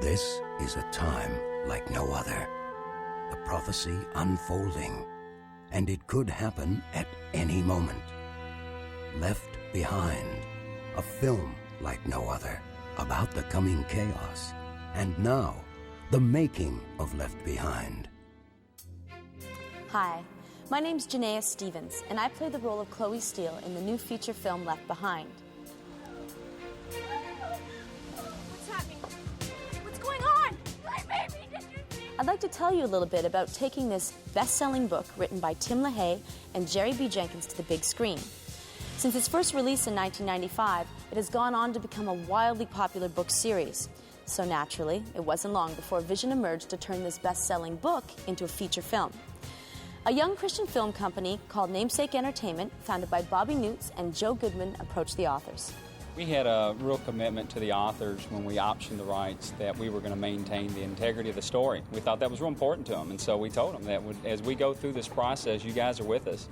This is a time like no other. A prophecy unfolding, and it could happen at any moment. Left Behind, a film like no other, about the coming chaos. And now, the making of Left Behind. Hi, my name's Janaea Stevens, and I play the role of Chloe Steele in the new feature film Left Behind. What's happening? What's going on? My baby, did you see? I'd like to tell you a little bit about taking this best-selling book written by Tim LaHaye and Jerry B. Jenkins to the big screen. Since its first release in 1995, it has gone on to become a wildly popular book series. So naturally, it wasn't long before a vision emerged to turn this best-selling book into a feature film. A young Christian film company called Namesake Entertainment, founded by Bobby Newts and Joe Goodman, approached the authors. We had a real commitment to the authors when we optioned the rights that we were going to maintain the integrity of the story. We thought that was real important to them, and so we told them that as we go through this process, you guys are with us.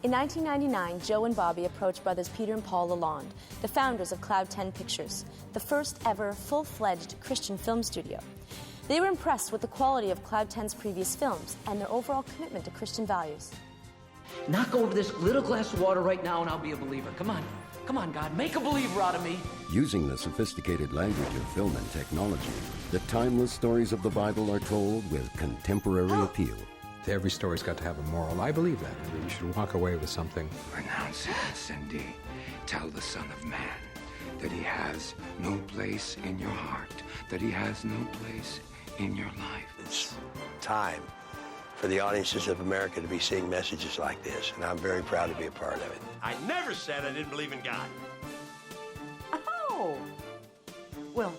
In 1999, Joe and Bobby approached brothers Peter and Paul Lalonde, the founders of Cloud 10 Pictures, the first ever full-fledged Christian film studio. They were impressed with the quality of Cloud 10's previous films and their overall commitment to Christian values. Knock over this little glass of water right now and I'll be a believer. Come on. Come on, God. Make a believer out of me. Using the sophisticated language of film and technology, the timeless stories of the Bible are told with contemporary appeal. Every story's got to have a moral. I believe that. You should walk away with something. Renounce his and tell the Son of Man that he has no place in your heart, that he has no place in your life. It's time for the audiences of America to be seeing messages like this, and I'm very proud to be a part of it. I never said I didn't believe in God. Oh. Well,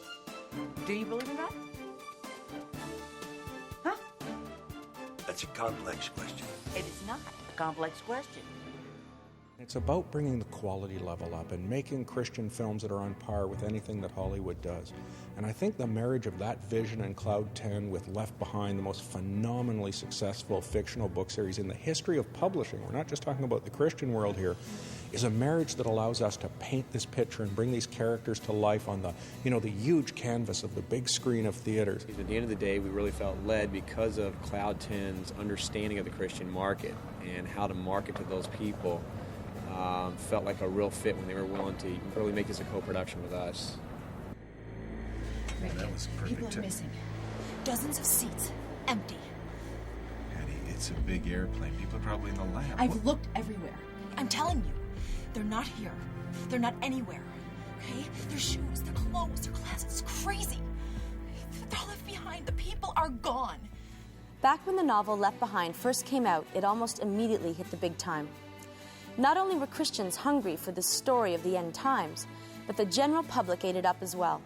do you believe in that? Huh? That's a complex question. It is not a complex question. It's about bringing the quality level up and making Christian films that are on par with anything that Hollywood does. And I think the marriage of that vision and Cloud 10 with Left Behind, the most phenomenally successful fictional book series in the history of publishing, we're not just talking about the Christian world here, is a marriage that allows us to paint this picture and bring these characters to life on the, the huge canvas of the big screen of theaters. At the end of the day, we really felt led because of Cloud 10's understanding of the Christian market and how to market to those people. Felt like a real fit when they were willing to really make this a co-production with us. That was perfect. People are missing. Dozens of seats, empty. Hattie, it's a big airplane. People are probably in the lab. I've looked everywhere. I'm telling you, they're not here. They're not anywhere. Okay? Their shoes, their clothes, their closets. It's crazy. They're all left behind. The people are gone. Back when the novel Left Behind first came out, it almost immediately hit the big time. Not only were Christians hungry for this story of the end times, but the general public ate it up as well.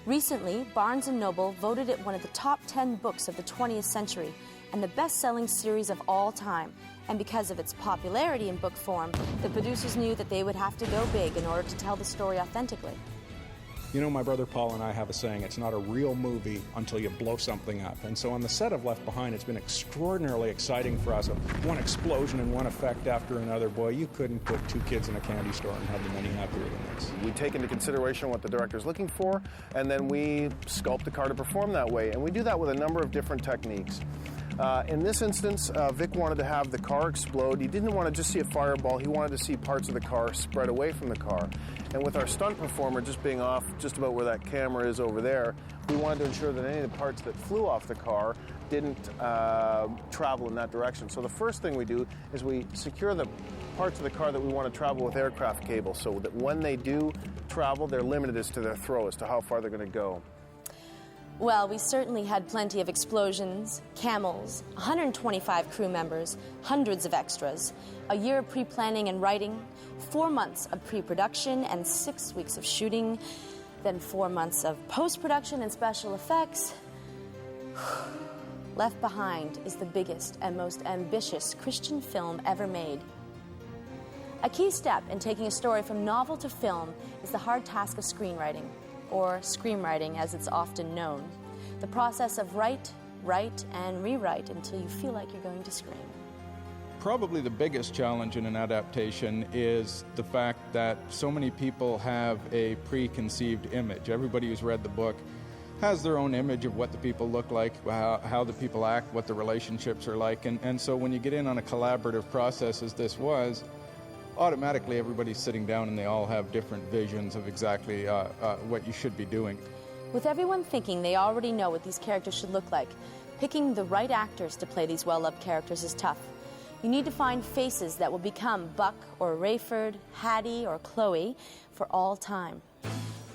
Recently, Barnes & Noble voted it one of the top 10 books of the 20th century and the best-selling series of all time. And because of its popularity in book form, the producers knew that they would have to go big in order to tell the story authentically. My brother Paul and I have a saying, it's not a real movie until you blow something up. And so on the set of Left Behind, it's been extraordinarily exciting for us. One explosion and one effect after another. Boy, you couldn't put two kids in a candy store and have them any happier than this. We take into consideration what the director's looking for, and then we sculpt the car to perform that way. And we do that with a number of different techniques. In this instance, Vic wanted to have the car explode. He didn't want to just see a fireball. He wanted to see parts of the car spread away from the car. And with our stunt performer just being off just about where that camera is over there, we wanted to ensure that any of the parts that flew off the car didn't travel in that direction. So the first thing we do is we secure the parts of the car that we want to travel with aircraft cables so that when they do travel, they're limited as to their throw, as to how far they're going to go. Well, we certainly had plenty of explosions, camels, 125 crew members, hundreds of extras, a year of pre-planning and writing, 4 months of pre-production and 6 weeks of shooting, then 4 months of post-production and special effects. Left Behind is the biggest and most ambitious Christian film ever made. A key step in taking a story from novel to film is the hard task of screenwriting, or screenwriting as it's often known. The process of write, and rewrite until you feel like you're going to scream. Probably the biggest challenge in an adaptation is the fact that so many people have a preconceived image. Everybody who's read the book has their own image of what the people look like, how the people act, what the relationships are like. And so when you get in on a collaborative process as this was, automatically everybody's sitting down and they all have different visions of exactly what you should be doing. With everyone thinking they already know what these characters should look like, picking the right actors to play these well-loved characters is tough. You need to find faces that will become Buck or Rayford, Hattie or Chloe for all time.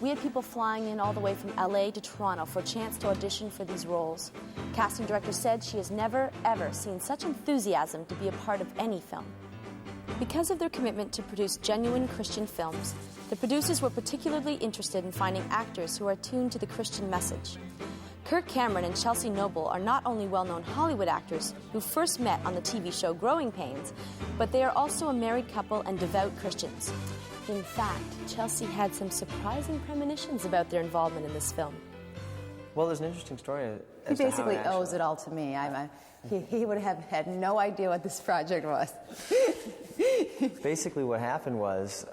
We had people flying in all the way from LA to Toronto for a chance to audition for these roles. Casting director said she has never, ever seen such enthusiasm to be a part of any film. Because of their commitment to produce genuine Christian films, the producers were particularly interested in finding actors who are tuned to the Christian message. Kirk Cameron and Chelsea Noble are not only well-known Hollywood actors who first met on the TV show Growing Pains, but they are also a married couple and devout Christians. In fact, Chelsea had some surprising premonitions about their involvement in this film. Well, there's an interesting story. He basically owes it all to me. He would have had no idea what this project was. Basically, what happened was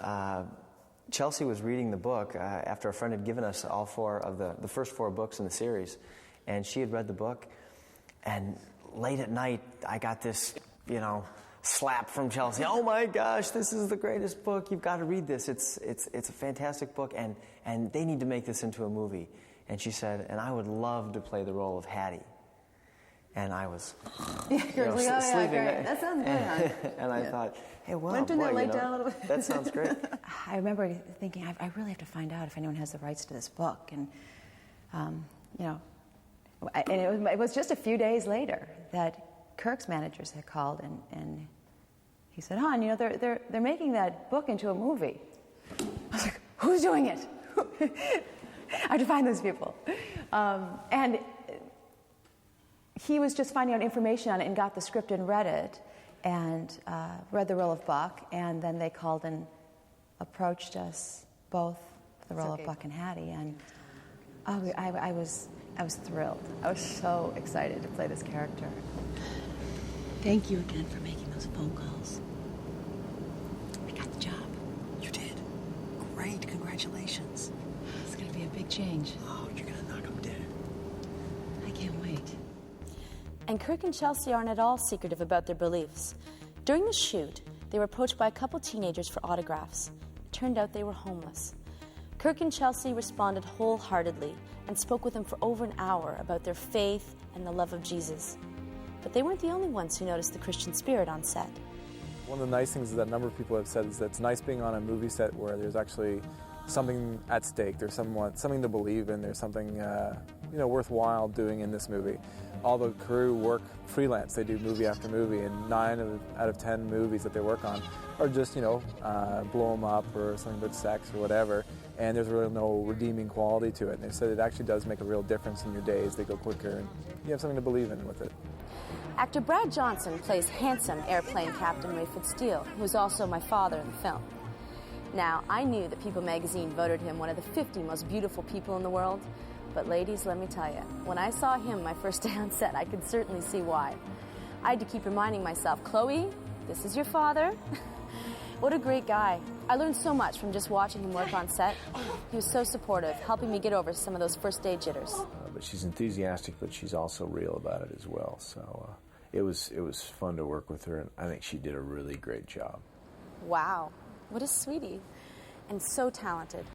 Chelsea was reading the book after a friend had given us all four of the first four books in the series, and she had read the book. And late at night, I got this, slap from Chelsea. Oh my gosh, this is the greatest book. You've got to read this. It's a fantastic book, and they need to make this into a movie. And she said, and I would love to play the role of Hattie. And I was sleeping. Great. That sounds good. And I thought, hey, wow, that sounds great. I remember thinking, I really have to find out if anyone has the rights to this book. And, and it was just a few days later that Kirk's managers had called, and he said, hon, they're making that book into a movie. I was like, who's doing it? I have to find those people. And he was just finding out information on it and got the script and read it, and read the role of Buck, and then they called and approached us both for the role of Buck and Hattie, and I was thrilled. I was so excited to play this character. Thank you again for making those phone calls. I got the job. You did? Great, congratulations. It's going to be a big change. Oh, you're going to knock them dead. I can't wait. And Kirk and Chelsea aren't at all secretive about their beliefs. During the shoot, they were approached by a couple teenagers for autographs. It turned out they were homeless. Kirk and Chelsea responded wholeheartedly and spoke with them for over an hour about their faith and the love of Jesus. But they weren't the only ones who noticed the Christian spirit on set. One of the nice things that a number of people have said is that it's nice being on a movie set where there's actually something at stake. There's something to believe in. There's something worthwhile doing in this movie. All the crew work freelance. They do movie after movie, and 9 out of 10 movies that they work on are just blow them up or something about sex or whatever. And there's really no redeeming quality to it. And they said it actually does make a real difference in your days. They go quicker, and you have something to believe in with it. Actor Brad Johnson plays handsome airplane captain Rayford Steele, who is also my father in the film. Now, I knew that People magazine voted him one of the 50 most beautiful people in the world, but ladies, let me tell you, when I saw him my first day on set, I could certainly see why. I had to keep reminding myself, Chloe, this is your father. What a great guy. I learned so much from just watching him work on set. He was so supportive, helping me get over some of those first day jitters. But she's enthusiastic, but she's also real about it as well. So it was fun to work with her, and I think she did a really great job. Wow, what a sweetie, and so talented.